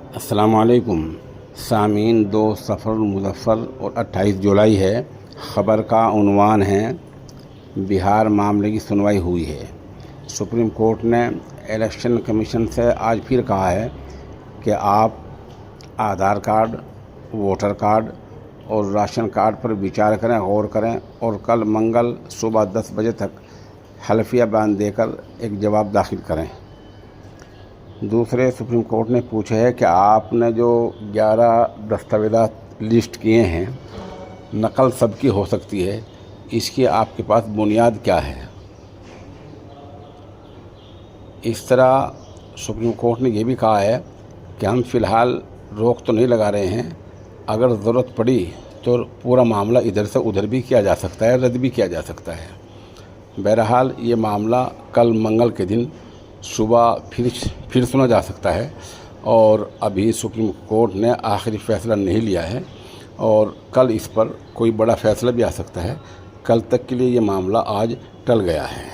السلام علیکم سامعین، 2 صفر المظفر اور 28 جولائی ہے۔ خبر کا عنوان ہے بہار معاملے کی سنوائی ہوئی ہے۔ سپریم کورٹ نے الیکشن کمیشن سے آج پھر کہا ہے کہ آپ آدھار کارڈ، ووٹر کارڈ اور راشن کارڈ پر وچار کریں، غور کریں اور کل منگل صبح 10 بجے تک حلفیہ بیان دے کر ایک جواب داخل کریں۔ دوسرے، سپریم کورٹ نے پوچھا ہے کہ آپ نے جو 11 دستاویزات لسٹ کیے ہیں، نقل سب کی ہو سکتی ہے، اس کی آپ کے پاس بنیاد کیا ہے؟ اس طرح سپریم کورٹ نے یہ بھی کہا ہے کہ ہم فی الحال روک تو نہیں لگا رہے ہیں، اگر ضرورت پڑی تو پورا معاملہ ادھر سے ادھر بھی کیا جا سکتا ہے، رد بھی کیا جا سکتا ہے۔ بہرحال یہ معاملہ کل منگل کے دن صبح پھر سنا جا سکتا ہے، اور ابھی سپریم کورٹ نے آخری فیصلہ نہیں لیا ہے اور کل اس پر کوئی بڑا فیصلہ بھی آ سکتا ہے۔ کل تک کے لیے یہ معاملہ آج ٹل گیا ہے۔